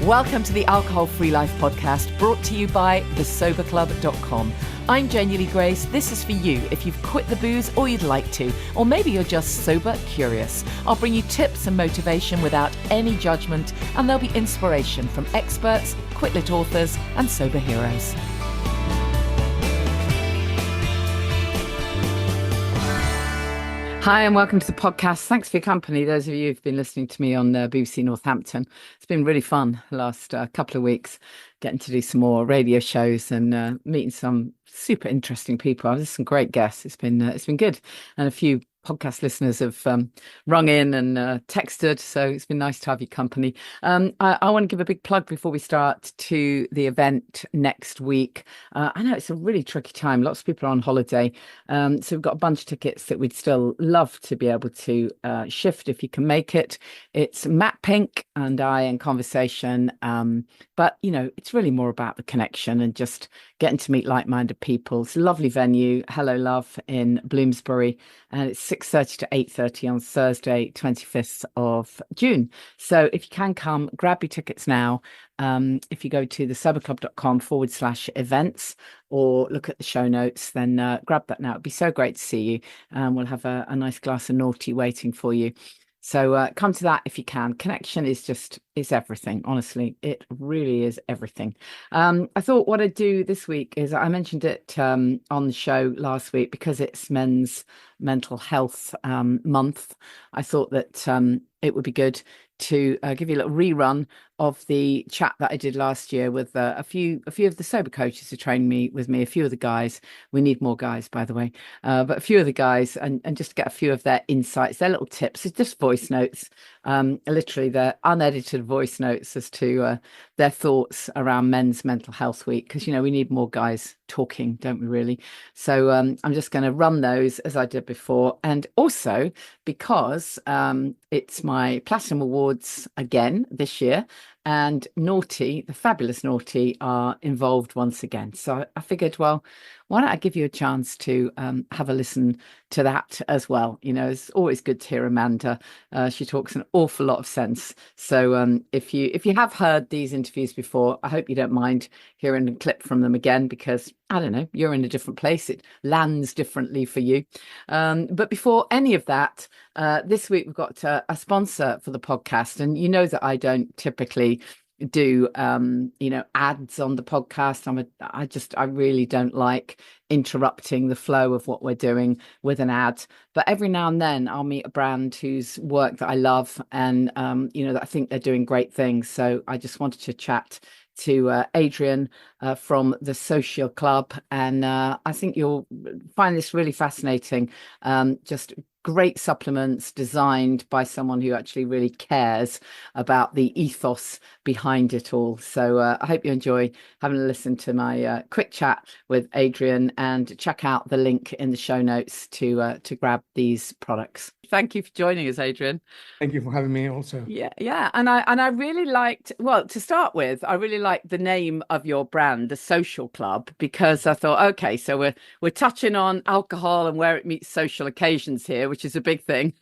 Welcome to the Alcohol Free Life podcast, brought to you by thesoberclub.com. I'm Jenny Lee Grace. This is for you if you've quit the booze or you'd like to, or maybe you're just sober curious. I'll bring you tips and motivation without any judgment, and there'll be inspiration from experts, quit-lit authors, and sober heroes. Hi and welcome to the podcast. Thanks for your company. Those of you who've been listening to me on BBC Northampton. It's been really fun the last couple of weeks, getting to do some more radio shows and meeting some super interesting people. There's some great guests. It's been good, and a few podcast listeners have rung in and texted, so it's been nice to have your company. I want to give a big plug before we start to the event next week. I know it's a really tricky time. Lots of people are on holiday, so we've got a bunch of tickets that we'd still love to be able to shift if you can make it. It's Matt Pink and I in conversation, but you know, it's really more about the connection and just getting to meet like-minded people. It's a lovely venue, Hello Love in Bloomsbury, and it's 6:30 to 8:30 on Thursday, 25th of June. So if you can come, grab your tickets now. If you go to thesoberclub.com/events or look at the show notes, then grab that now. It'd be so great to see you. We'll have a nice glass of Noughty waiting for you. So come to that if you can. Connection is everything. Honestly, it really is everything. I thought what I'd do this week is, I mentioned it on the show last week, because it's Men's Mental Health Month. I thought that it would be good to give you a little rerun of the chat that I did last year with a few of the sober coaches who trained with me, a few of the guys. We need more guys, by the way, but a few of the guys, and just get a few of their insights, their little tips. It's just voice notes, literally their unedited voice notes as to their thoughts around Men's Mental Health Week, because, you know, we need more guys talking, don't we really? So I'm just going to run those as I did before, and also because it's my Platinum Awards again this year, and Noughty, the fabulous Noughty, are involved once again. So I figured, well, why don't I give you a chance to have a listen to that as well? You know, it's always good to hear Amanda. She talks an awful lot of sense. So if you have heard these interviews before, I hope you don't mind hearing a clip from them again, because I don't know, you're in a different place. It lands differently for you. But before any of that, this week we've got a sponsor for the podcast, and you know that I don't typically do ads on the podcast. I really don't like interrupting the flow of what we're doing with an ad, but every now and then I'll meet a brand whose work that I love, and that I think they're doing great things. So I just wanted to chat to Adrian from the Social Club, and I think you'll find this really fascinating. Just great supplements designed by someone who actually really cares about the ethos behind it all. So I hope you enjoy having a listen to my quick chat with Adrian, and check out the link in the show notes to grab these products. Thank you for joining us, Adrian. Thank you for having me also. Yeah. And I really liked, well, to start with, I really liked the name of your brand, the Social Club, because I thought, okay, so we're touching on alcohol and where it meets social occasions here, which is a big thing.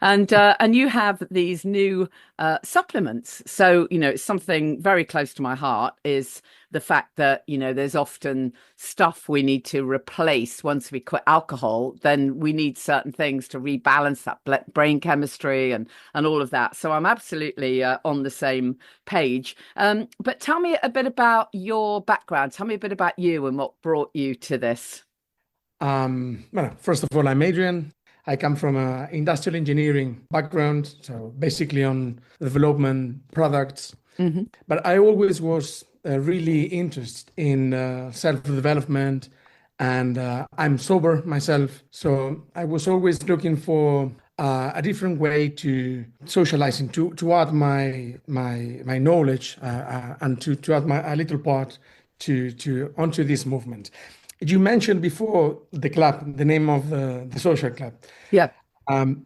and you have these new supplements. So, you know, it's something very close to my heart, is the fact that, you know, there's often stuff we need to replace once we quit alcohol. Then we need certain things to rebalance that brain chemistry and all of that. So I'm absolutely on the same page. But tell me a bit about your background. Tell me a bit about you and what brought you to this. Well, first of all, I'm Adrian. I come from an industrial engineering background, so basically on development products. Mm-hmm. But I always was really interested in self-development, and I'm sober myself. So I was always looking for a different way to socializing, to add my knowledge and to add a little part onto this movement. You mentioned before the club, the name of the social club. Yeah.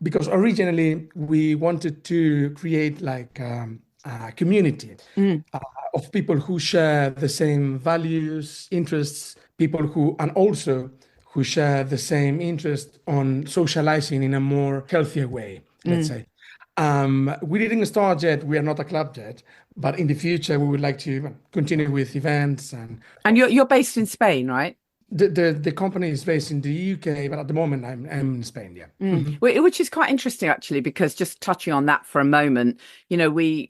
Because originally we wanted to create like a community of people who share the same values, interests, people who share the same interest on socializing in a more healthier way, let's say. We didn't start yet. We are not a club yet, but in the future we would like to continue with events. And And you're based in Spain, right? the company is based in the UK, but at the moment I'm in Spain. Yeah. Which is quite interesting actually, because just touching on that for a moment, we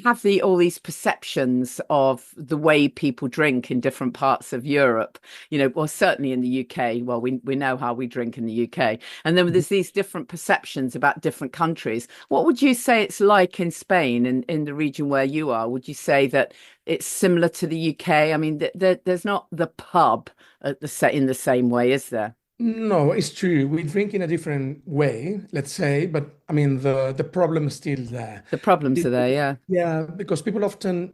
have all these perceptions of the way people drink in different parts of Europe, well, certainly in the UK. Well, we know how we drink in the UK, and then there's these different perceptions about different countries. What would you say it's like in Spain, in the region where you are? Would you say that it's similar to the UK? I mean, there's not the pub in the same way, is there? No, it's true. We drink in a different way, let's say, but I mean the problem is still there. The problems are there, yeah. Yeah, because people often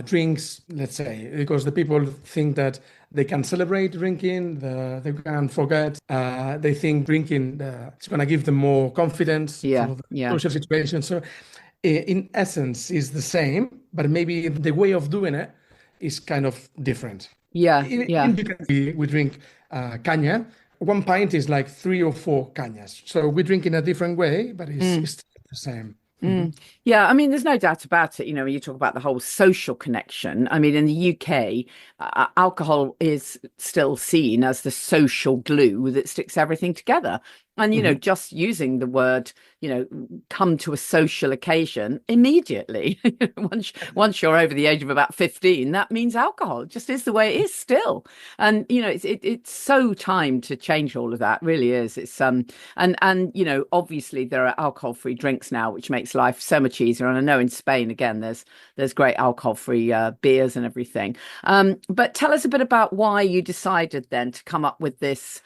drinks, let's say, because the people think that they can celebrate drinking, they can forget. They think drinking is going to give them more confidence Yeah, for the yeah, social situation. So, in essence, is the same, but maybe the way of doing it is kind of different. yeah, In yeah. Japan, we drink caña. One pint is like 3 or 4 cañas. So we drink in a different way, but it's Mm. still the same. Mm. Yeah, I mean, there's no doubt about it. When you talk about the whole social connection, I mean, in the UK, alcohol is still seen as the social glue that sticks everything together. And, Mhm. just using the word, come to a social occasion immediately. Once you're over the age of about 15, that means alcohol. It just is the way it is still. And, it's so time to change all of that, really is. It's and obviously there are alcohol-free drinks now, which makes life so much easier. And I know in Spain, again, there's great alcohol-free beers and everything. But tell us a bit about why you decided then to come up with this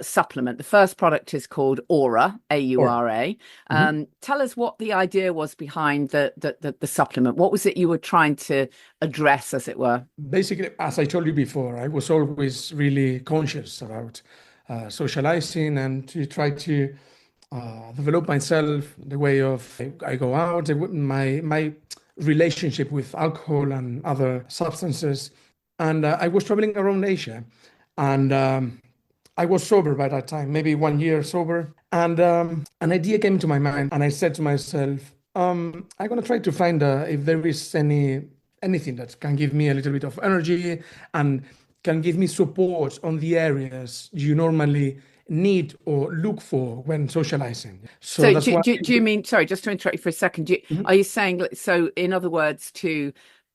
supplement. The first product is called Aura, Or Aura. mhm. Tell us what the idea was behind the supplement. What was it you were trying to address, as it were? Basically, as I told you before, I was always really conscious about socializing and to try to develop myself, the way of I go out, my relationship with alcohol and other substances. And I was traveling around Asia, and I was sober by that time, maybe 1 year sober. And an idea came to my mind, and I said to myself, I'm gonna try to find if there is anything that can give me a little bit of energy and can give me support on the areas you normally need or look for when socializing. So So that's why. do you mean, sorry, just to interrupt you for a second, Mhm. are you saying, so in other words, to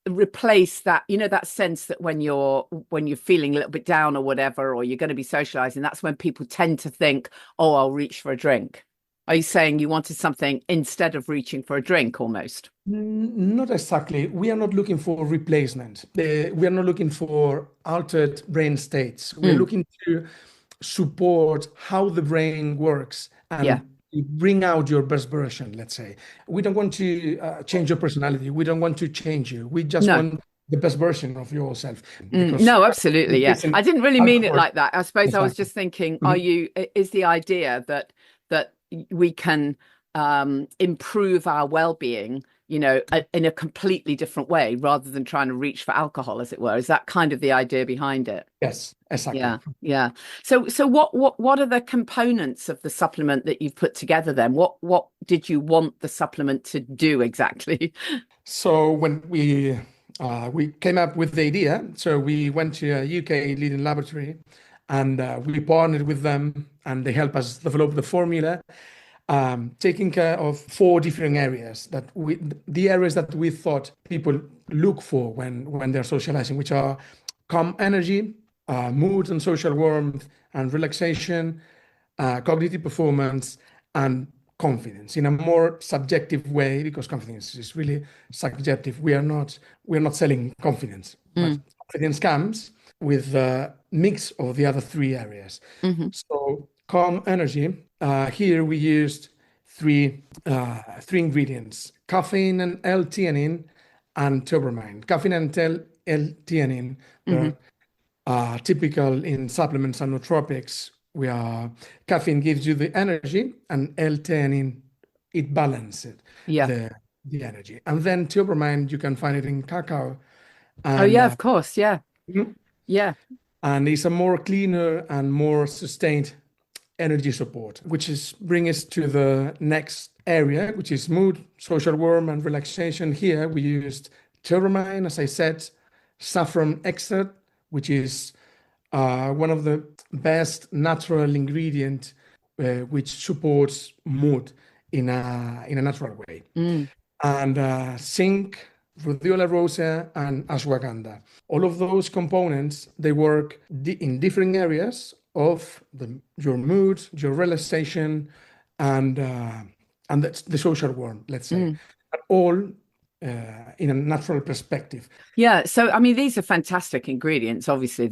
replace that, that sense that when you're feeling a little bit down or whatever, or you're going to be socializing, that's when people tend to think, oh, I'll reach for a drink. Are you saying you wanted something instead of reaching for a drink almost? Not exactly. We are not looking for replacement. We are not looking for altered brain states. We are Mm, looking to support how the brain works yeah. and bring out your best version, let's say. We don't want to change your personality. We don't want to change you. We just No. want the best version of yourself because No, absolutely. Yeah. replacing I didn't really mean it alcohol. like that. I suppose I was Exactly. just thinking, Mhm. is the idea that we can improve our well-being, in a completely different way rather than trying to reach for alcohol, as it were? Is that kind of the idea behind it? Yes, exactly. Yeah, yeah. So what are the components of the supplement that you've put together then? What did you want the supplement to do exactly? So when we came up with the idea, so we went to a UK leading laboratory, and we partnered with them, and they help us develop the formula, taking care of 4 different areas the areas that we thought people look for when they're socializing, which are calm energy, mood and social warmth, and relaxation, cognitive performance, and confidence in a more subjective way, because confidence is really subjective. We're not selling confidence, but Mm, confidence comes with the mix of the other 3 areas. hmm So calm energy. Here we used three ingredients: caffeine and L-theanine, and tobermine. Caffeine and L-theanine, hmm they're typical in supplements and nootropics. Caffeine gives you the energy, and L-theanine, it balances Yeah. the the energy. And then tobermine, you can find it in cacao, Oh and yeah, of course. Yeah. Mhm. Yeah. and it's a more cleaner and more sustained energy support, which is bring us to the next area, which is mood, social warmth, and relaxation. Here we used turpentine, as I said, saffron extract, which is one of the best natural ingredient which supports mood in a natural way. And zinc, rhodiola rosea, and ashwagandha. All of those components, they work in different areas of your mood, your relaxation, and the social warmth, let's say, but all in a natural perspective. Yeah, so I mean, these are fantastic ingredients. Obviously,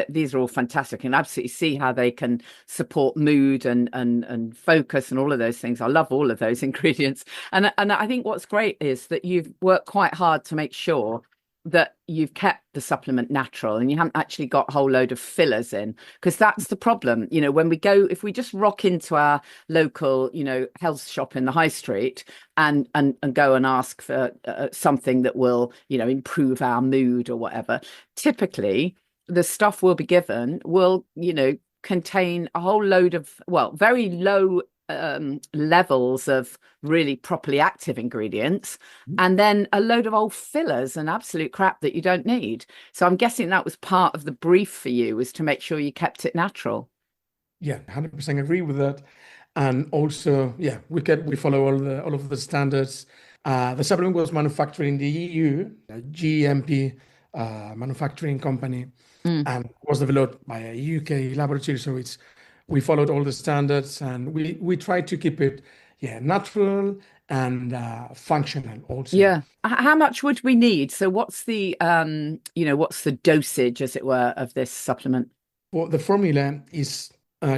these are all fantastic, and absolutely see how they can support mood and focus and all of those things. I love all of those ingredients, and I think what's great is that you've worked quite hard to make sure that you've kept the supplement natural and you haven't actually got a whole load of fillers in, because that's the problem. You know, when we go, if we just rock into our local, you know, health shop in the high street and go and ask for something that will, you know, improve our mood or whatever, typically the stuff we'll be given will, you know, contain a whole load of, well, very low levels of really properly active ingredients, and then a load of old fillers and absolute crap that you don't need. So I'm guessing that was part of the brief for you, was to make sure you kept it natural. Yeah, 100% agree with that. And also, yeah, we follow all of the standards. The supplement was manufactured in the EU, a GMP manufacturing company, and was developed by a UK laboratory. So we followed all the standards, and we tried to keep it, natural and functional also. Yeah. How much would we need? So what's the what's the dosage, as it were, of this supplement? Well, the formula is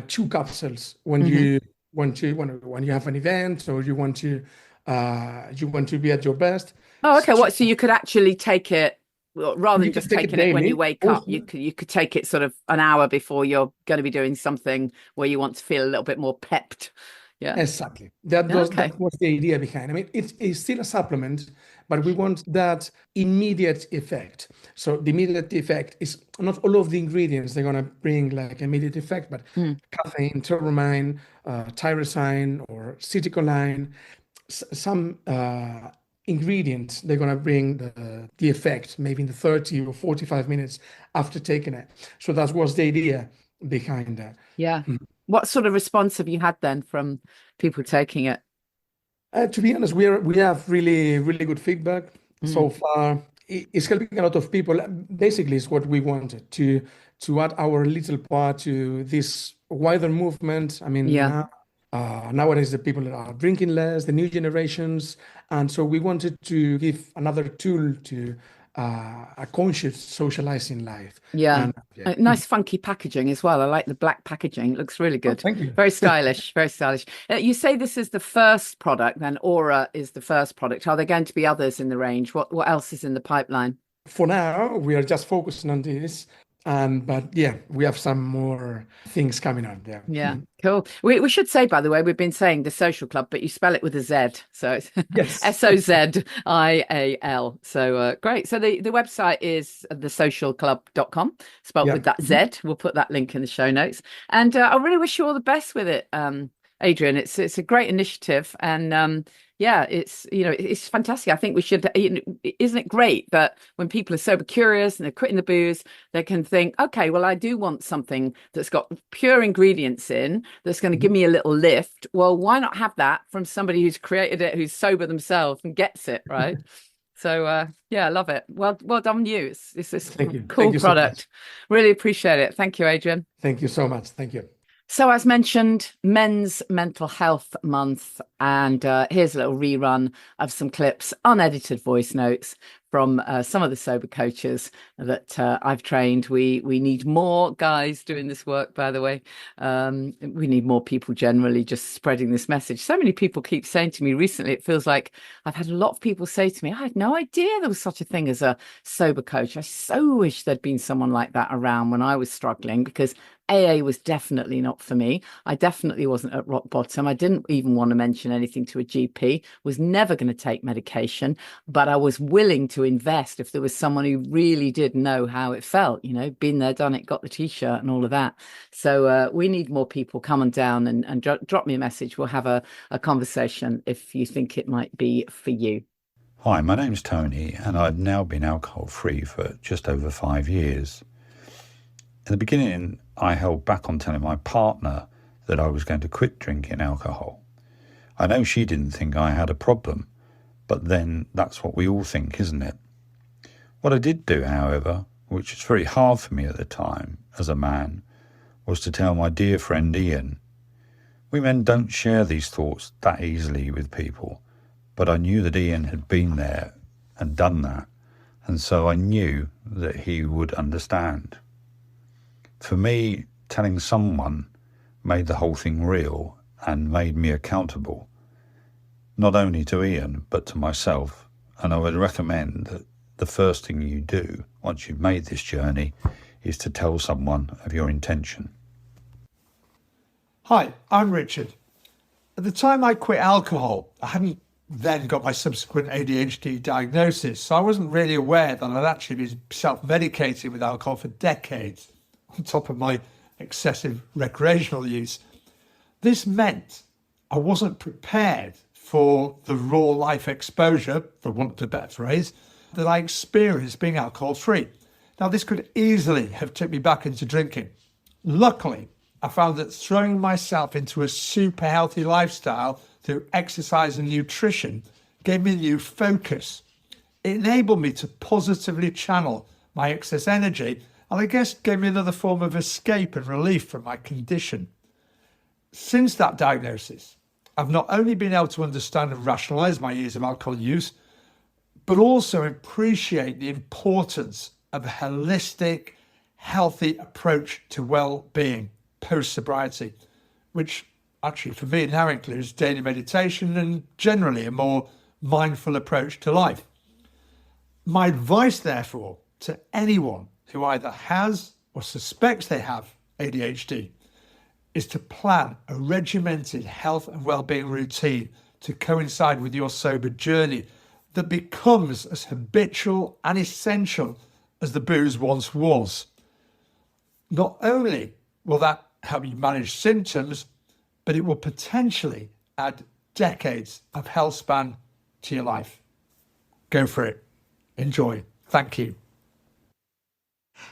2 capsules when you when you have an event, or you want to be at your best. Oh, okay. What? So you could actually take it, well, rather than just taking it when you wake up, you could take it sort of an hour before you're going to be doing something where you want to feel a little bit more pepped. Yeah, exactly. That was the idea behind. I mean, it's still a supplement, but we want that immediate effect. So the immediate effect is not all of the ingredients they're going to bring like immediate effect, but caffeine, turpentine, tyrosine, or citicoline, some ingredients, they're going to bring the effect maybe in the 30 or 45 minutes after taking it. So that was the idea behind that. Yeah. What sort of response have you had then from people taking it? To be honest, we have really, really good feedback so far. It's helping a lot of people. Basically, it's what we wanted to add our little part to this wider movement. I mean, nowadays the people are drinking less, the new generations, and so we wanted to give another tool to a conscious socializing life. Nice funky packaging as well. I like the black packaging. It looks really good. Thank you. Very stylish. Very stylish. You say this is the first product, then Aura is the first product. Are there going to be others in the range? What else is in the pipeline? For now, we are just focusing on this. But yeah, we have some more things coming up there. Yeah, cool. We should say, by the way, we've been saying the Social Club, but you spell it with a Z, so it's SOZIAL. So great. So the website is thesocialclub.com, spelled with that Z. We'll put that link in the show notes. And I really wish you all the best with it, Adrian. It's a great initiative, and it's fantastic. I think we should, isn't it great that when people are sober curious and they're quitting the booze, they can think, okay, well, I do want something that's got pure ingredients in, that's going to give me a little lift. Well, why not have that from somebody who's created it, who's sober themselves and gets it, right? So, I love it. Well done, you. It's this cool product. So really appreciate it. Thank you, Adrian. Thank you so much. Thank you. So as mentioned, Men's Mental Health Month, and here's a little rerun of some clips, unedited voice notes from some of the sober coaches that I've trained. We need more guys doing this work, by the way. We need more people generally just spreading this message. So many people keep saying to me recently, it feels like I've had a lot of people say to me, I had no idea there was such a thing as a sober coach. I so wish there'd been someone like that around when I was struggling, because AA was definitely not for me. I definitely wasn't at rock bottom. I didn't even want to mention anything to a GP, was never going to take medication, but I was willing to invest if there was someone who really did know how it felt, been there, done it, got the t-shirt and all of that. So we need more people. Come on down and drop me a message. We'll have a conversation if you think it might be for you. Hi, my name's Tony, and I've now been alcohol-free for just over 5 years. In the beginning, I held back on telling my partner that I was going to quit drinking alcohol. I know she didn't think I had a problem, but then that's what we all think, isn't it? What I did do, however, which was very hard for me at the time as a man, was to tell my dear friend Ian. We men don't share these thoughts that easily with people, but I knew that Ian had been there and done that, and so I knew that he would understand. For me, telling someone made the whole thing real and made me accountable, not only to Ian, but to myself, and I would recommend that the first thing you do once you've made this journey is to tell someone of your intention. Hi, I'm Richard. At the time I quit alcohol, I hadn't then got my subsequent ADHD diagnosis, so I wasn't really aware that I'd actually been self-medicating with alcohol for decades, on top of my excessive recreational use. This meant I wasn't prepared for the raw life exposure, for want of a better phrase, that I experienced being alcohol-free. Now, this could easily have tipped me back into drinking. Luckily, I found that throwing myself into a super healthy lifestyle through exercise and nutrition gave me a new focus. It enabled me to positively channel my excess energy, and I guess gave me another form of escape and relief from my condition. Since that diagnosis, I've not only been able to understand and rationalize my years of alcohol use, but also appreciate the importance of a holistic, healthy approach to well-being post-sobriety, which actually for me now includes daily meditation and generally a more mindful approach to life. My advice, therefore, to anyone who either has or suspects they have ADHD is to plan a regimented health and well-being routine to coincide with your sober journey that becomes as habitual and essential as the booze once was. Not only will that help you manage symptoms, but it will potentially add decades of health span to your life. Go for it. Enjoy. Thank you.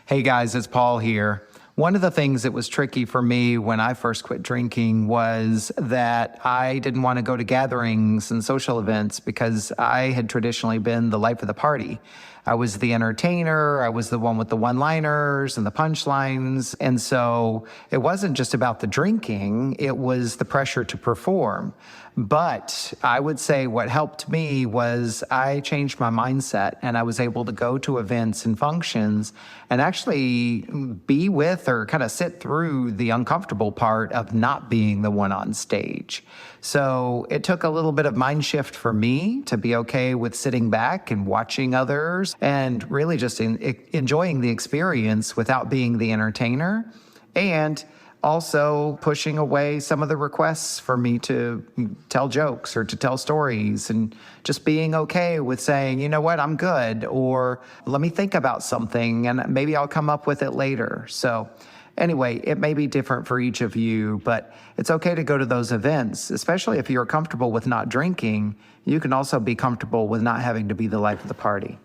Hey guys, it's Paul here. One of the things that was tricky for me when I first quit drinking was that I didn't want to go to gatherings and social events because I had traditionally been the life of the party. I was the entertainer, I was the one with the one-liners and the punchlines, and so it wasn't just about the drinking, it was the pressure to perform. But I would say what helped me was I changed my mindset and I was able to go to events and functions and actually be with or kind of sit through the uncomfortable part of not being the one on stage. So it took a little bit of mind shift for me to be okay with sitting back and watching others and really just enjoying the experience without being the entertainer, and also pushing away some of the requests for me to tell jokes or to tell stories, and just being okay with saying, you know what, I'm good, or let me think about something and maybe I'll come up with it later. So anyway, it may be different for each of you, but it's okay to go to those events, especially if you're comfortable with not drinking. You can also be comfortable with not having to be the life of the party.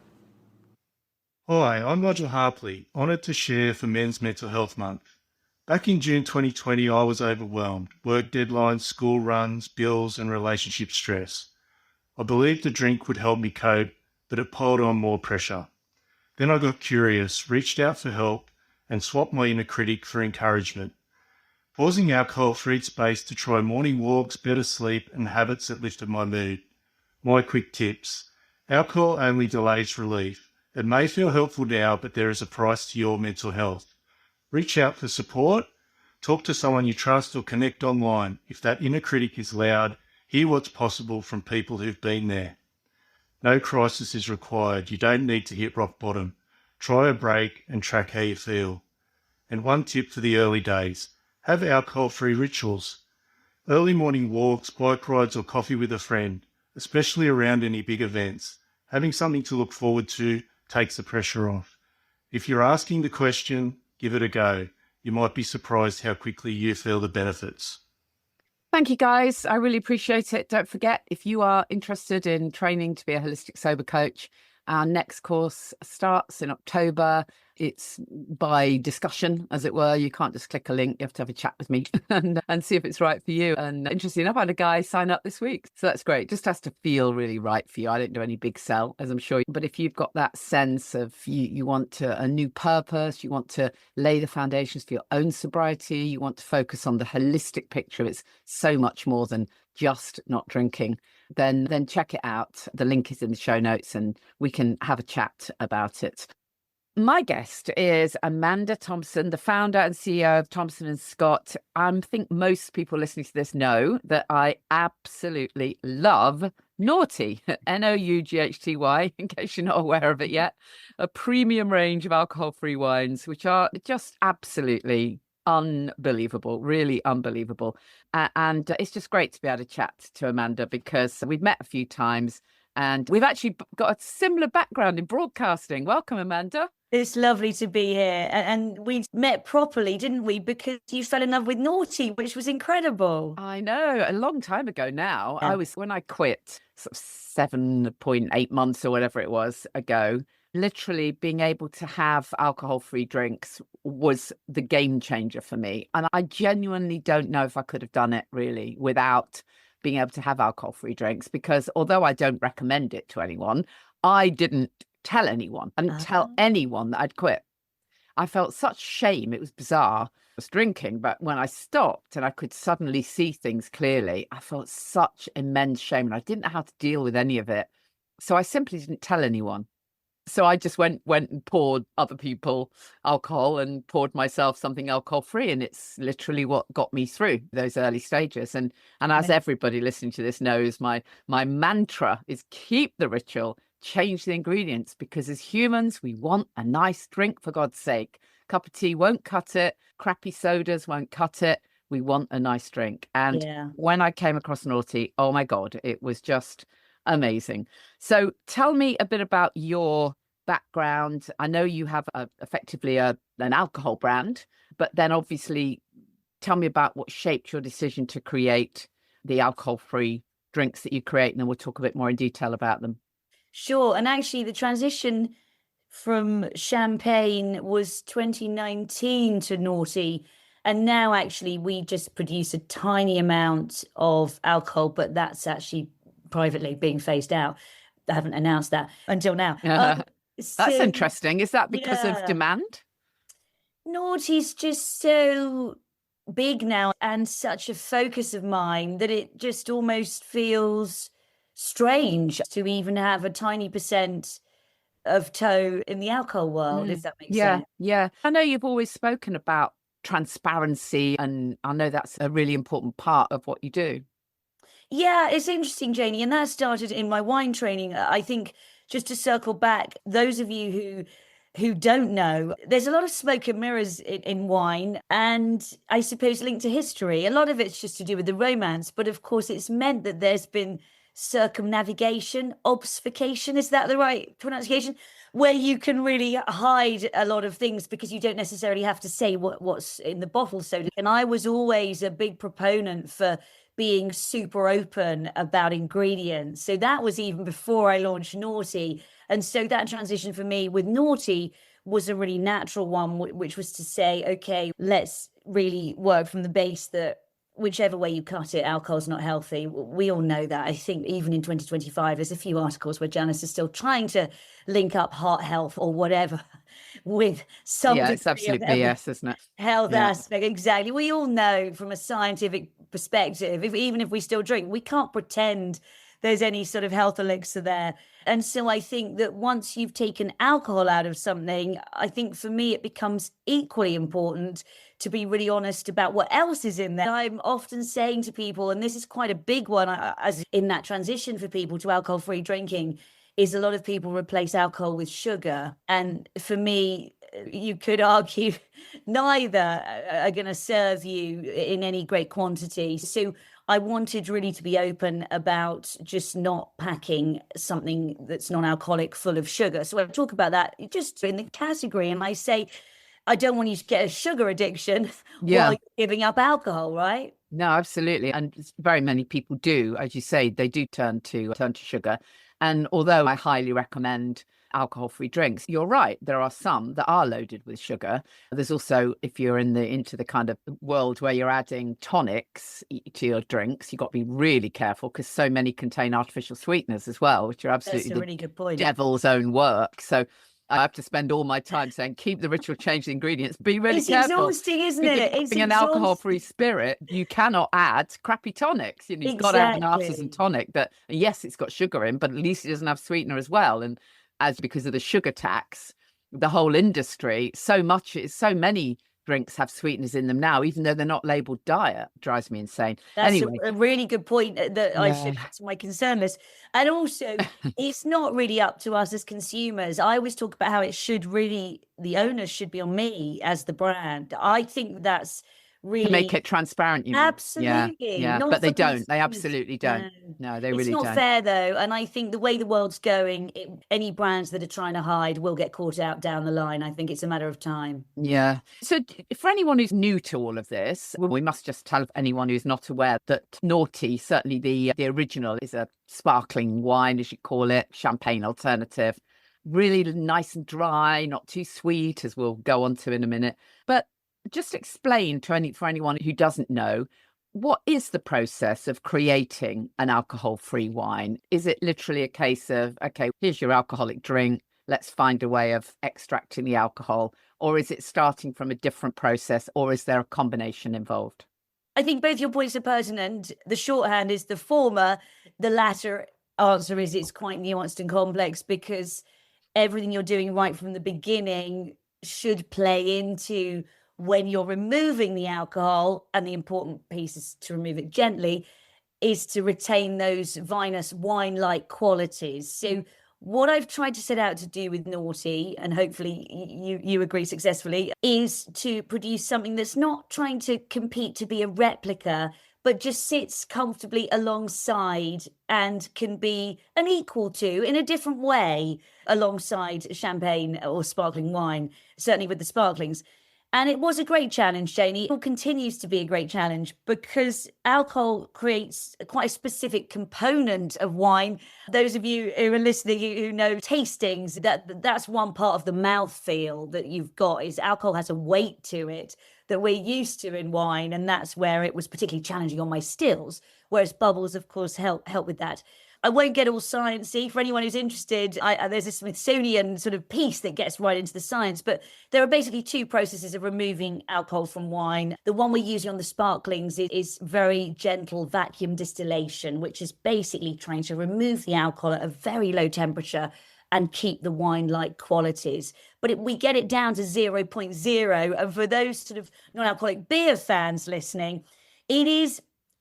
Hi, I'm Nigel Harpley, honoured to share for Men's Mental Health Month. Back in June 2020, I was overwhelmed. Work deadlines, school runs, bills and relationship stress. I believed the drink would help me cope, but it piled on more pressure. Then I got curious, reached out for help and swapped my inner critic for encouragement. Pausing alcohol freed space to try morning walks, better sleep and habits that lifted my mood. My quick tips. Alcohol only delays relief. It may feel helpful now, but there is a price to your mental health. Reach out for support, talk to someone you trust or connect online. If that inner critic is loud, hear what's possible from people who've been there. No crisis is required. You don't need to hit rock bottom. Try a break and track how you feel. And one tip for the early days, have alcohol-free rituals. Early morning walks, bike rides or coffee with a friend, especially around any big events. Having something to look forward to takes the pressure off. If you're asking the question, give it a go. You might be surprised how quickly you feel the benefits. Thank you, guys. I really appreciate it. Don't forget, if you are interested in training to be a holistic sober coach, our next course starts in October. It's by discussion, as it were. You can't just click a link. You have to have a chat with me and see if it's right for you. And interestingly enough, I had a guy sign up this week. So that's great. Just has to feel really right for you. I don't do any big sell, as I'm sure. But if you've got that sense of you want a new purpose, you want to lay the foundations for your own sobriety, you want to focus on the holistic picture. It's so much more than just not drinking. Then check it out. The link is in the show notes and we can have a chat about it. My guest is Amanda Thompson, the founder and CEO of Thompson & Scott. I think most people listening to this know that I absolutely love Noughty, Noughty, in case you're not aware of it yet, a premium range of alcohol-free wines, which are just absolutely unbelievable, really unbelievable. And it's just great to be able to chat to Amanda because we've met a few times and we've actually got a similar background in broadcasting. Welcome, Amanda. It's lovely to be here. And we met properly, didn't we? Because you fell in love with Noughty, which was incredible. I know, a long time ago now. Yeah. When I quit, sort of 7.8 months or whatever it was ago, literally being able to have alcohol-free drinks was the game changer for me. And I genuinely don't know if I could have done it really without being able to have alcohol-free drinks, because although I don't recommend it to anyone, I didn't tell anyone. I didn't tell anyone that I'd quit. I felt such shame. It was bizarre. I was drinking, but when I stopped and I could suddenly see things clearly, I felt such immense shame and I didn't know how to deal with any of it. So I simply didn't tell anyone. So I just went and poured other people alcohol and poured myself something alcohol free. And it's literally what got me through those early stages. And as everybody listening to this knows, my mantra is keep the ritual, change the ingredients, because as humans, we want a nice drink, for God's sake. Cup of tea won't cut it. Crappy sodas won't cut it. We want a nice drink. And when I came across Noughty, oh my God, it was just amazing. So tell me a bit about your background. I know you have effectively an alcohol brand, but then obviously tell me about what shaped your decision to create the alcohol-free drinks that you create, and then we'll talk a bit more in detail about them. Sure. And actually the transition from champagne was 2019 to Noughty. And now actually we just produce a tiny amount of alcohol, but that's actually privately being phased out. I haven't announced that until now. That's interesting. Is that because of demand? Noughty's just so big now and such a focus of mine that it just almost feels strange to even have a tiny percent of toe in the alcohol world, if that makes sense. Yeah. I know you've always spoken about transparency, and I know that's a really important part of what you do. Yeah, it's interesting, Janie, and that started in my wine training. I think just to circle back, those of you who don't know, there's a lot of smoke and mirrors in wine, and I suppose linked to history. A lot of it's just to do with the romance, but of course it's meant that there's been circumnavigation, obfuscation, is that the right pronunciation? Where you can really hide a lot of things because you don't necessarily have to say what's in the bottle. And I was always a big proponent for being super open about ingredients. So that was even before I launched Noughty. And so that transition for me with Noughty was a really natural one, which was to say, okay, let's really work from the base that whichever way you cut it, alcohol's not healthy. We all know that. I think even in 2025, there's a few articles where journalists are still trying to link up heart health or whatever with some it's absolute BS, isn't it? Health aspect. Exactly. We all know from a scientific perspective, even if we still drink, we can't pretend there's any sort of health elixir there. And so I think that once you've taken alcohol out of something, I think for me, it becomes equally important to be really honest about what else is in there. I'm often saying to people, and this is quite a big one, as in that transition for people to alcohol-free drinking, is a lot of people replace alcohol with sugar. And for me, you could argue neither are going to serve you in any great quantity. So I wanted really to be open about just not packing something that's non-alcoholic full of sugar. So I talk about that just in the category, and I say, I don't want you to get a sugar addiction while you're giving up alcohol, right? No, absolutely. And very many people do, as you say, they do turn to sugar. And although I highly recommend alcohol-free drinks, you're right, there are some that are loaded with sugar. There's also, if you're into the kind of world where you're adding tonics to your drinks, you've got to be really careful, because so many contain artificial sweeteners as well, which are absolutely That's a really good point. devil's own work. So I have to spend all my time saying, keep the ritual, change the ingredients, be really careful. It's exhausting, isn't Because it? It's having an alcohol-free spirit, you cannot add crappy tonics. You've got to have an artisan tonic that, yes, it's got sugar in, but at least it doesn't have sweetener as well. And as because of the sugar tax, the whole industry, so many drinks have sweeteners in them now, even though they're not labelled diet. It drives me insane. That's anyway, a really good point that I should add to my concern list. And also, it's not really up to us as consumers. I always talk about how it should really, the onus should be on me as the brand. I think that's really to make it transparent, you mean? Absolutely. Yeah, Not but they for don't. They consumers. absolutely don't. No, they really It's not don't. fair, though. And I think the way the world's going, any brands that are trying to hide will get caught out down the line. I think it's a matter of time. Yeah. So for anyone who's new to all of this, we must just tell anyone who's not aware that Noughty, certainly the original, is a sparkling wine, as you call it, champagne alternative. Really nice and dry, not too sweet, as we'll go on to in a minute. But just explain for anyone who doesn't know, what is the process of creating an alcohol-free wine? Is it literally a case of, okay, here's your alcoholic drink, let's find a way of extracting the alcohol? Or is it starting from a different process, or is there a combination involved? I think both your points are pertinent. The shorthand is the former. The latter answer is it's quite nuanced and complex, because everything you're doing right from the beginning should play into when you're removing the alcohol, and the important piece is to remove it gently, is to retain those vinous wine-like qualities. So what I've tried to set out to do with Noughty, and hopefully you agree successfully, is to produce something that's not trying to compete to be a replica, but just sits comfortably alongside and can be an equal to, in a different way, alongside champagne or sparkling wine, certainly with the sparklings. And it was a great challenge, Janie. It continues to be a great challenge, because alcohol creates quite a specific component of wine. Those of you who are listening who know tastings, that's one part of the mouthfeel that you've got, is alcohol has a weight to it that we're used to in wine. And that's where it was particularly challenging on my stills, whereas bubbles, of course, help with that. I won't get all sciencey. For anyone who's interested, there's a Smithsonian sort of piece that gets right into the science, but there are basically two processes of removing alcohol from wine. The one we're using on the sparklings is very gentle vacuum distillation, which is basically trying to remove the alcohol at a very low temperature and keep the wine-like qualities. But we get it down to 0.0. And for those sort of non-alcoholic beer fans listening, it is,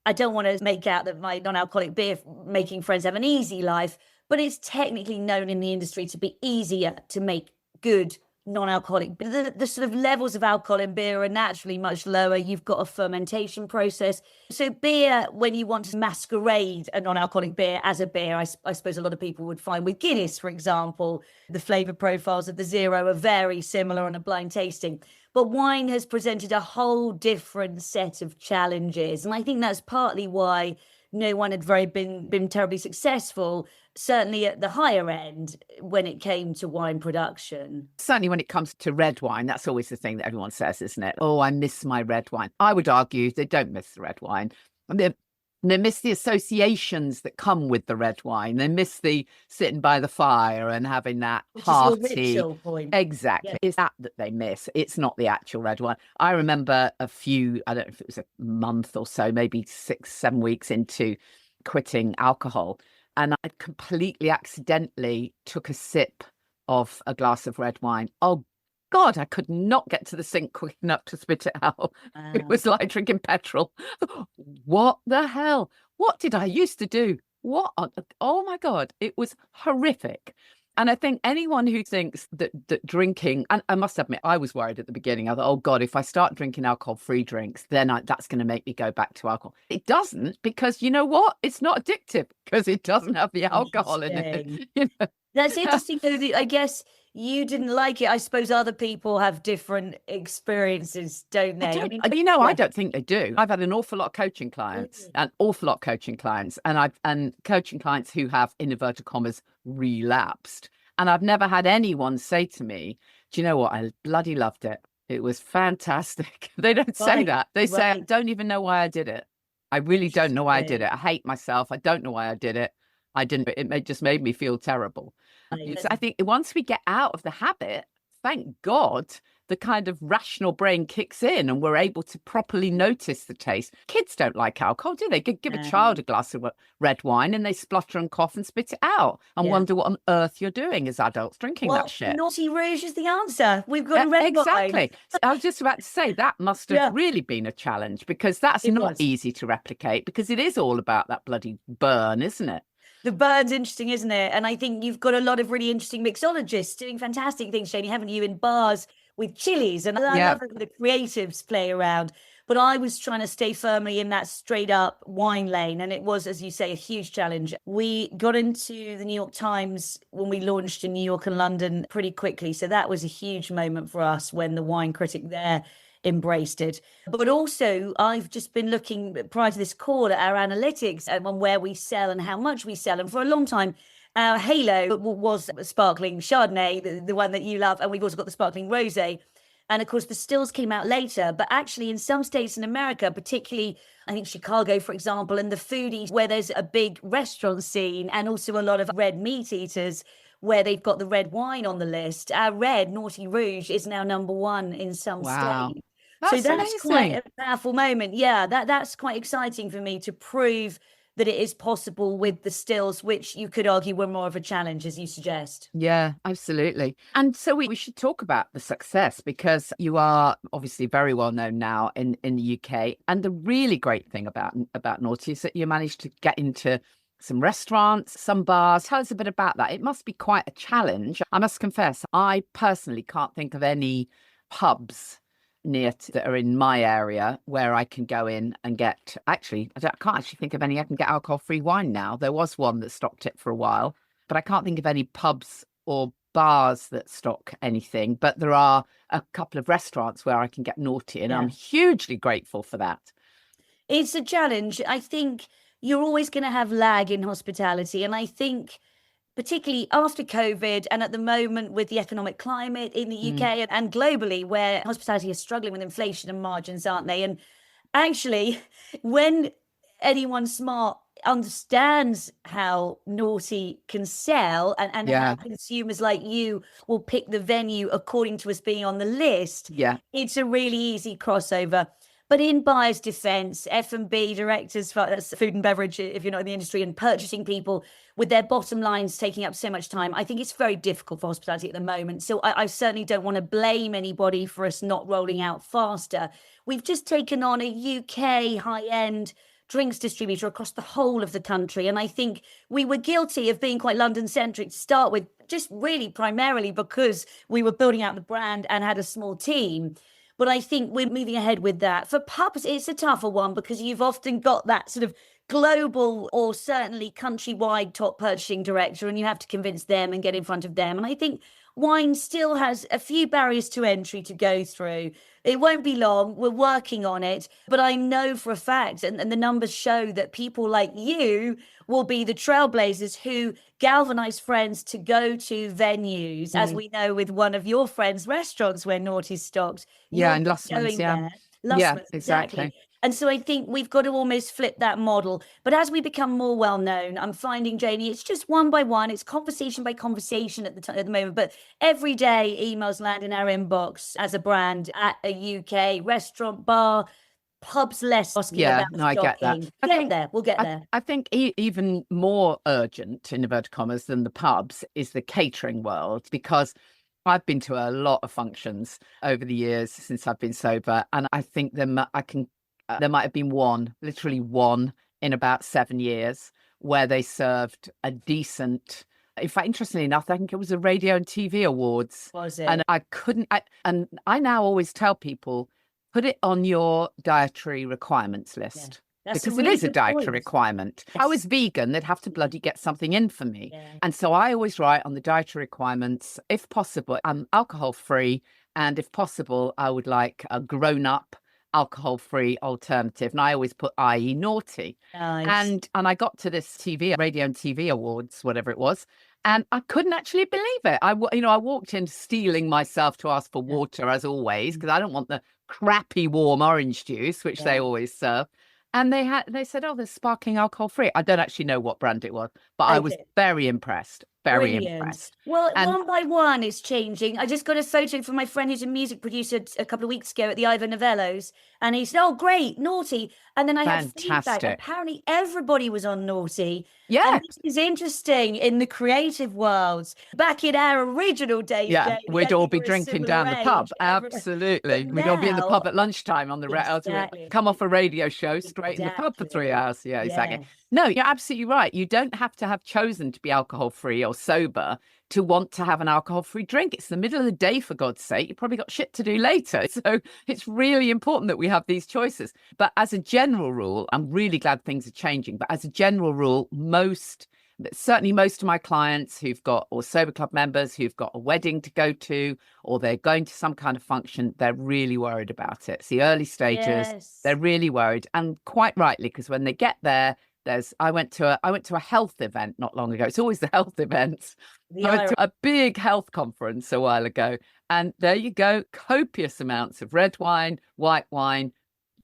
I don't want to make out that my non-alcoholic beer making friends have an easy life, but it's technically known in the industry to be easier to make good non-alcoholic beer. The sort of levels of alcohol in beer are naturally much lower. You've got a fermentation process. So beer, when you want to masquerade a non-alcoholic beer as a beer, I suppose a lot of people would find with Guinness, for example, the flavour profiles of the zero are very similar on a blind tasting. But wine has presented a whole different set of challenges. And I think that's partly why no one had been terribly successful, certainly at the higher end, when it came to wine production. Certainly when it comes to red wine, that's always the thing that everyone says, isn't it? Oh, I miss my red wine. I would argue they don't miss the red wine. They miss the associations that come with the red wine. They miss the sitting by the fire and having that hearty. Exactly. Yeah. It's that they miss. It's not the actual red wine. I remember I don't know if it was a month or so, maybe 6-7 weeks into quitting alcohol, and I completely accidentally took a sip of a glass of red wine. Oh God, I could not get to the sink quick enough to spit it out. Wow. It was like drinking petrol. What the hell? What did I used to do? Oh my God, it was horrific. And I think anyone who thinks that drinking, and I must admit, I was worried at the beginning. I thought, oh God, if I start drinking alcohol-free drinks, then that's going to make me go back to alcohol. It doesn't, because you know what? It's not addictive because it doesn't have the alcohol in it. You know? That's interesting, though. I guess you didn't like it. I suppose other people have different experiences, don't they? I don't think they do. I've had an awful lot of coaching clients, and coaching clients who have, in inverted commas, relapsed. And I've never had anyone say to me, do you know what? I bloody loved it. It was fantastic. They don't say that. They say, I don't even know why I did it. I really don't know why I did it. I hate myself. I don't know why I did it. I didn't. It just made me feel terrible. So I think once we get out of the habit, thank God, the kind of rational brain kicks in and we're able to properly notice the taste. Kids don't like alcohol, do they? Give a child a glass of red wine and they splutter and cough and spit it out and wonder what on earth you're doing as adults drinking that shit. Noughty Rouge is the answer. We've got a red exactly. wine. I was just about to say that must have really been a challenge, because that's not easy to replicate, because it is all about that bloody burn, isn't it? The burn's interesting, isn't it? And I think you've got a lot of really interesting mixologists doing fantastic things, Shani, haven't you, in bars with chilies? And I love the creatives play around. But I was trying to stay firmly in that straight up wine lane. And it was, as you say, a huge challenge. We got into the New York Times when we launched in New York and London pretty quickly. So that was a huge moment for us when the wine critic there embraced it. But also, I've just been looking prior to this call at our analytics and where we sell and how much we sell. And for a long time, our halo was sparkling Chardonnay, the one that you love. And we've also got the sparkling rosé. And of course, the stills came out later. But actually, in some states in America, particularly, I think Chicago, for example, and the foodies, where there's a big restaurant scene and also a lot of red meat eaters, where they've got the red wine on the list, our red Noughty Rouge is now #1 in some states. That's so that's amazing. quite a powerful moment. Yeah, that's quite exciting for me to prove that it is possible with the stills, which you could argue were more of a challenge, as you suggest. Yeah, absolutely. And so we should talk about the success, because you are obviously very well known now in the UK. And the really great thing about Noughty is that you managed to get into some restaurants, some bars. Tell us a bit about that. It must be quite a challenge. I must confess, I personally can't think of any pubs that are in my area where I can go in and get, I can't actually think of any. I can get alcohol-free wine now. There was one that stocked it for a while, but I can't think of any pubs or bars that stock anything. But there are a couple of restaurants where I can get Noughty, and I'm hugely grateful for that. It's a challenge. I think you're always going to have lag in hospitality. And I think particularly after COVID and at the moment with the economic climate in the UK and globally, where hospitality is struggling with inflation and margins, aren't they? And actually, when anyone smart understands how Noughty can sell and how consumers like you will pick the venue according to us being on the list, it's a really easy crossover. But in buyers' defense, F&B directors, that's food and beverage, if you're not in the industry, and purchasing people with their bottom lines taking up so much time, I think it's very difficult for hospitality at the moment. So I certainly don't want to blame anybody for us not rolling out faster. We've just taken on a UK high-end drinks distributor across the whole of the country. And I think we were guilty of being quite London-centric to start with, just really primarily because we were building out the brand and had a small team. But I think we're moving ahead with that. For pubs, it's a tougher one because you've often got that sort of global or certainly countrywide top purchasing director, and you have to convince them and get in front of them. And I think wine still has a few barriers to entry to go through. It won't be long. We're working on it. But I know for a fact, and the numbers show that people like you will be the trailblazers who galvanize friends to go to venues, as we know with one of your friends' restaurants where Noughty's stocked. Yeah, in Lussman's, Lussman's, exactly. And so I think we've got to almost flip that model. But as we become more well-known, I'm finding, Janie, it's just one by one. It's conversation by conversation at the moment. But every day, emails land in our inbox as a brand at a UK restaurant, bar, pubs less asking about I get that. We'll get there. I think even more urgent, in inverted commas, than the pubs is the catering world, because I've been to a lot of functions over the years since I've been sober, and I think there might have been literally one in about 7 years, where they served a decent In fact, interestingly enough, I think it was the Radio and TV Awards. Was it? And I now always tell people, put it on your dietary requirements list. That's Because really it is a good dietary point. requirement. If I was vegan, they'd have to bloody get something in for me. Yeah. And so I always write on the dietary requirements, if possible, I'm alcohol-free. And if possible, I would like a grown-up alcohol-free alternative. And I always put i.e. naughty. Nice. And I got to this Radio and TV Awards, whatever it was, and I couldn't actually believe it. I walked in steeling myself to ask for water, as always, because I don't want the crappy warm orange juice, which they always serve. And they said, oh, there's sparkling alcohol free. I don't actually know what brand it was, but I was very impressed. Very Brilliant. impressed. Well, And- one by one it's changing. I just got a photo from my friend who's a music producer a couple of weeks ago at the Ivor Novellos, and he said, oh, great, Naughty. And then I had feedback. Fantastic. Apparently everybody was on Naughty. Yeah. And this is interesting in the creative worlds. Back in our original days, Yeah, Jane, we'd yeah, all you be were a drinking similar down the pub. age, everyone- Absolutely. But We'd all be in the now- pub at lunchtime on the Exactly. come off a radio show straight in the pub for 3 hours. Yeah, exactly. No, you're absolutely right. You don't have to have chosen to be alcohol free or sober to want to have an alcohol free drink. It's the middle of the day, for God's sake. You've probably got shit to do later. So it's really important that we have these choices. But as a general rule, I'm really glad things are changing. But as a general rule, certainly most of my clients or sober club members who've got a wedding to go to, or they're going to some kind of function, they're really worried about it. It's the early stages. Yes. They're really worried, and quite rightly, because when they get there, I went to a health event not long ago. It's always the health events. I went to a big health conference a while ago, and there you go, copious amounts of red wine, white wine,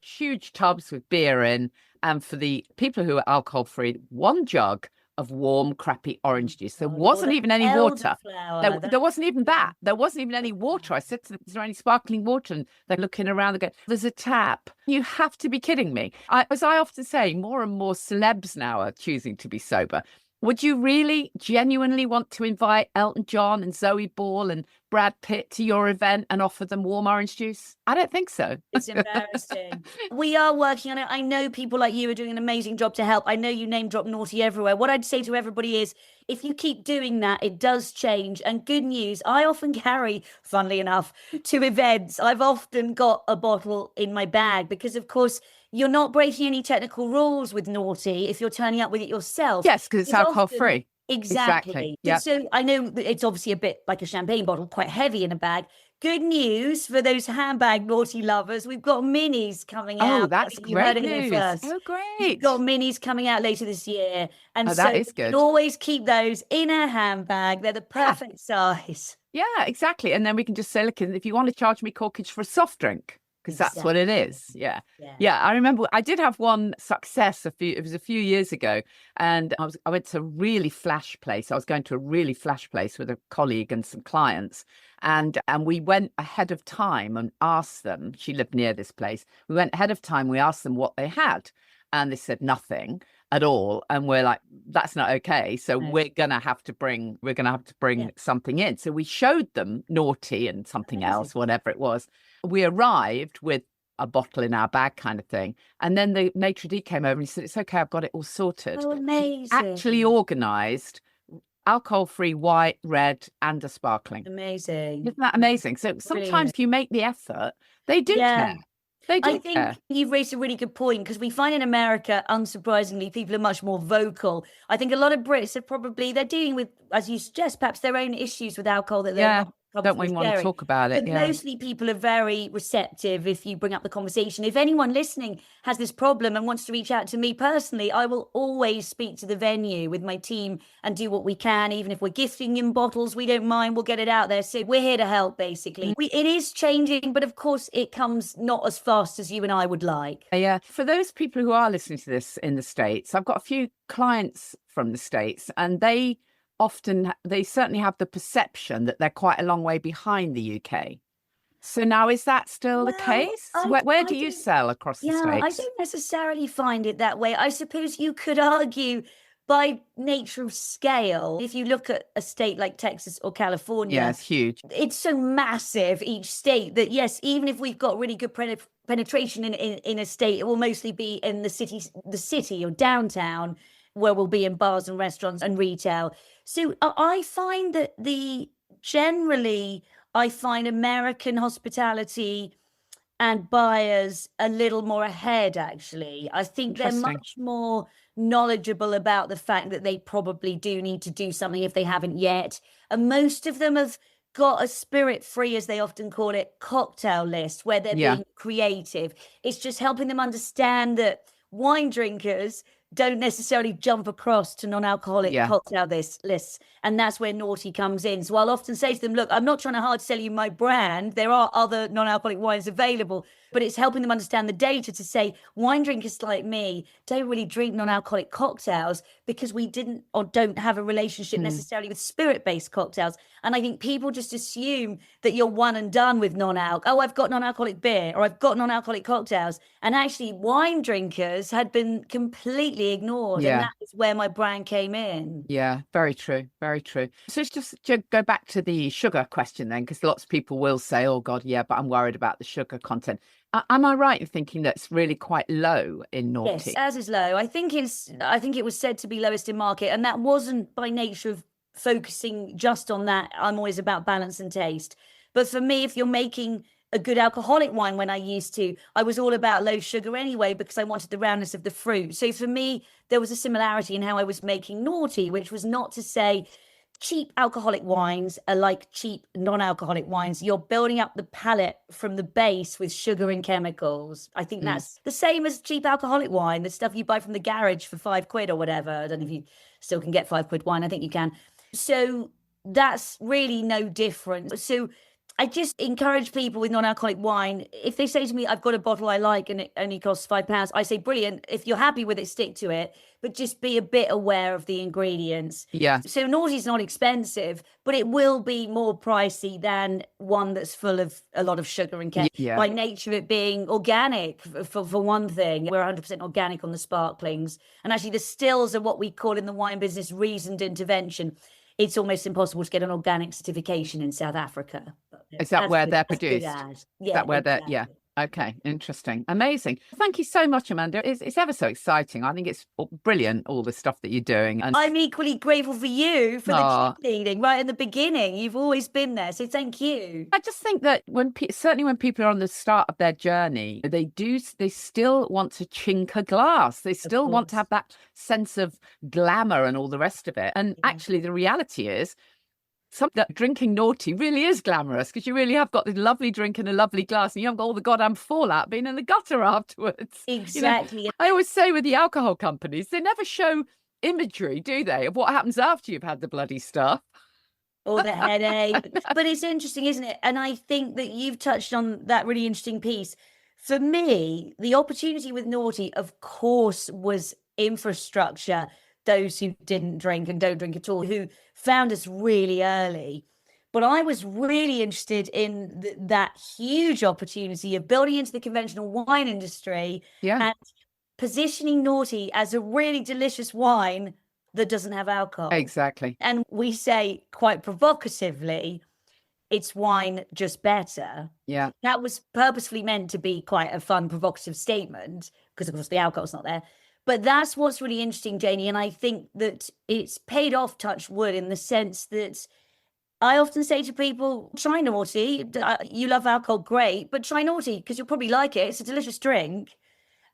huge tubs with beer in, and for the people who are alcohol free, 1 jug of warm, crappy orange juice. There wasn't even any water. There wasn't even that. There wasn't even any water. I said to them, is there any sparkling water? And they're looking around and go, there's a tap. You have to be kidding me. As I often say, more and more celebs now are choosing to be sober. Would you really genuinely want to invite Elton John and Zoe Ball and Brad Pitt to your event and offer them warm orange juice? I don't think so. It's embarrassing. We are working on it. I know people like you are doing an amazing job to help. I know you name drop Naughty everywhere. What I'd say to everybody is, if you keep doing that, it does change. And good news, I often carry, funnily enough, to events. I've often got a bottle in my bag because, of course, you're not breaking any technical rules with Naughty if you're turning up with it yourself. Yes, because it's alcohol free. Exactly. Yep. So I know that it's obviously a bit like a champagne bottle, quite heavy in a bag. Good news for those handbag Naughty lovers. We've got minis coming out. Oh, that's You heard great it here news. first. Oh, We've great. got minis coming out later this year. And Oh, so that is you good. can always keep those in a handbag. They're the perfect size. Yeah, exactly. And then we can just say, look, if you want to charge me corkage for a soft drink, because that's what it is. Yeah. I remember I did have one success it was a few years ago, and I went to a really flash place. I was going to a really flash place with a colleague and some clients, and we went ahead of time and asked them. She lived near this place. We went ahead of time. We asked them what they had, and they said nothing at all. And we're like, that's not okay. So we're gonna have to bring something in. So we showed them Naughty and something else, whatever it was. We arrived with a bottle in our bag, kind of thing. And then the maitre d' came over and he said, it's okay, I've got it all sorted. Oh, amazing. Actually organised alcohol-free, white, red, and a sparkling. Amazing. Isn't that amazing? So sometimes if you make the effort, they do care. They do I think care. you've raised a really good point, because we find in America, unsurprisingly, people are much more vocal. I think a lot of Brits are they're dealing with, as you suggest, perhaps their own issues with alcohol that they're not don't we want to talk about it? But mostly people are very receptive if you bring up the conversation. If anyone listening has this problem and wants to reach out to me personally, I will always speak to the venue with my team and do what we can. Even if we're gifting in bottles, we don't mind. We'll get it out there. So we're here to help, basically. It is changing, but of course it comes not as fast as you and I would like. Yeah. For those people who are listening to this in the States, I've got a few clients from the States, and they certainly have the perception that they're quite a long way behind the UK. So now, is that still the case? Where do you sell across the States? I don't necessarily find it that way. I suppose you could argue by nature of scale, if you look at a state like Texas or California. Yeah, it's huge. It's so massive, each state, that yes, even if we've got really good penetration in a state, it will mostly be in the city or downtown. where we'll be in bars and restaurants and retail. So I find that generally, I find American hospitality and buyers a little more ahead, actually. I think they're much more knowledgeable about the fact that they probably do need to do something if they haven't yet. And most of them have got a spirit-free, as they often call it, cocktail list where they're being creative. It's just helping them understand that wine drinkers don't necessarily jump across to non-alcoholic cocktail lists. And that's where Noughty comes in. So I'll often say to them, look, I'm not trying to hard sell you my brand. There are other non-alcoholic wines available, but it's helping them understand the data to say wine drinkers like me don't really drink non-alcoholic cocktails because we didn't or don't have a relationship necessarily with spirit-based cocktails. And I think people just assume that you're one and done with non-alc. Oh, I've got non-alcoholic beer or I've got non-alcoholic cocktails. And actually wine drinkers had been completely ignored. And that is where my brand came in. Yeah, very true. Very true. So it's just to go back to the sugar question then, because lots of people will say, oh God, yeah, but I'm worried about the sugar content. Am I right in thinking that's really quite low in Noughty? Yes, as is low. I think it was said to be lowest in market, and that wasn't by nature of focusing just on that. I'm always about balance and taste. But for me, if you're making a good alcoholic wine, when I was all about low sugar anyway, because I wanted the roundness of the fruit. So for me, there was a similarity in how I was making Noughty, which was not to say cheap alcoholic wines are like cheap non-alcoholic wines. You're building up the palate from the base with sugar and chemicals. I think that's the same as cheap alcoholic wine, the stuff you buy from the garage for £5 or whatever. I don't know if you still can get £5 wine. I think you can. So that's really no different. So I just encourage people with non-alcoholic wine, if they say to me, I've got a bottle I like and it only costs £5, I say, brilliant. If you're happy with it, stick to it. But just be a bit aware of the ingredients. Yeah. So Noughty's not expensive, but it will be more pricey than one that's full of a lot of sugar and chemicals. By nature of it being organic, for one thing. We're 100% organic on the sparklings. And actually the stills are what we call in the wine business reasoned intervention. It's almost impossible to get an organic certification in South Africa. Is that where they're produced? Is that where they're, Okay, interesting. Amazing. Thank you so much, Amanda. It's ever so exciting. I think it's brilliant, all the stuff that you're doing. And I'm equally grateful for you for the cheerleading right in the beginning. You've always been there. So thank you. I just think that certainly when people are on the start of their journey, they still want to chink a glass. They still want to have that sense of glamour and all the rest of it. And actually the reality is, that drinking Noughty really is glamorous because you really have got this lovely drink in a lovely glass and you haven't got all the goddamn fallout being in the gutter afterwards. Exactly. You know, I always say with the alcohol companies, they never show imagery, do they, of what happens after you've had the bloody stuff. Or the headache. But it's interesting, isn't it? And I think that you've touched on that really interesting piece. For me, the opportunity with Noughty, of course, was infrastructure. Those who didn't drink and don't drink at all, who found us really early. But I was really interested in that huge opportunity of building into the conventional wine industry and positioning Noughty as a really delicious wine that doesn't have alcohol. Exactly. And we say quite provocatively, it's wine just better. Yeah. That was purposefully meant to be quite a fun, provocative statement because, of course, the alcohol's not there. But that's what's really interesting, Janie. And I think that it's paid off, touch wood, in the sense that I often say to people, try Noughty. You love alcohol, great, but try Noughty because you'll probably like it. It's a delicious drink.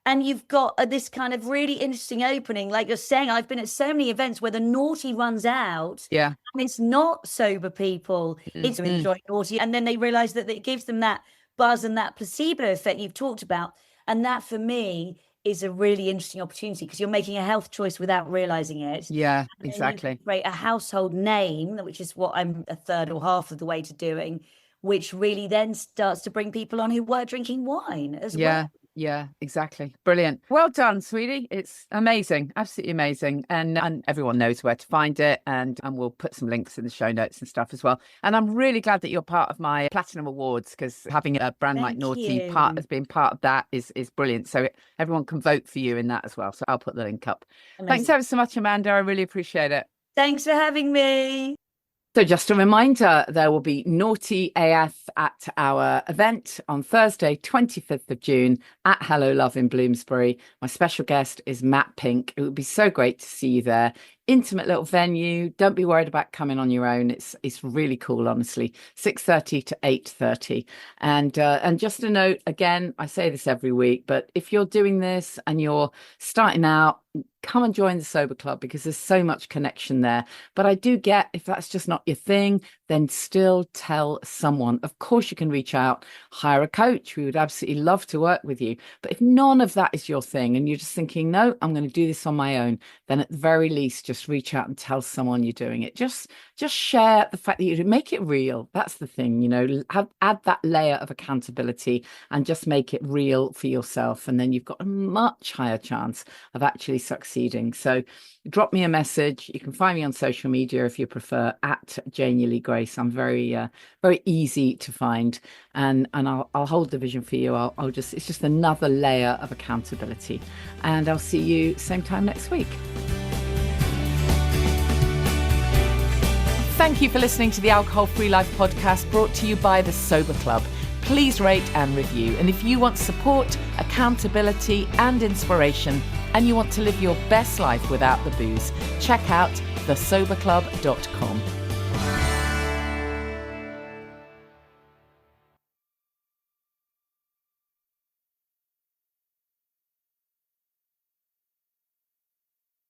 And you've got this kind of really interesting opening. Like you're saying, I've been at so many events where the Noughty runs out. Yeah. And it's not sober people. It's enjoying Noughty. And then they realize that it gives them that buzz and that placebo effect you've talked about. And that, for me, is a really interesting opportunity because you're making a health choice without realizing it. Yeah, exactly. Create a household name, which is what I'm a third or half of the way to doing, which really then starts to bring people on who were drinking wine as well. Yeah, exactly. Brilliant. Well done, sweetie. It's amazing. Absolutely amazing. And everyone knows where to find it. And we'll put some links in the show notes and stuff as well. And I'm really glad that you're part of my Platinum Awards because having a brand like Noughty as being part of that is brilliant. So everyone can vote for you in that as well. So I'll put the link up. Amazing. Thanks ever so much, Amanda. I really appreciate it. Thanks for having me. So just a reminder, there will be Noughty AF at our event on Thursday, 25th of June at Hello Love in Bloomsbury. My special guest is Matt Pink. It would be so great to see you there. Intimate little venue. Don't be worried about coming on your own. It's really cool, honestly. 6:30 to 8:30. And just a note, again, I say this every week, but if you're doing this and you're starting out, come and join the Sober Club, because there's so much connection there. But I do get, if that's just not your thing, then still tell someone. Of course, you can reach out, hire a coach. We would absolutely love to work with you. But if none of that is your thing and you're just thinking, no, I'm going to do this on my own, then at the very least, just reach out and tell someone you're doing it. Just share the fact that you make it real. That's the thing, add that layer of accountability and just make it real for yourself. And then you've got a much higher chance of actually succeeding. So drop me a message. You can find me on social media if you prefer, at Janie Lee Grace. I'm very easy to find, and I'll hold the vision for you. It's just another layer of accountability. And I'll see you same time next week. Thank you for listening to the Alcohol Free Life podcast, brought to you by the Sober Club. Please rate and review. And if you want support, accountability and inspiration, and you want to live your best life without the booze, check out thesoberclub.com.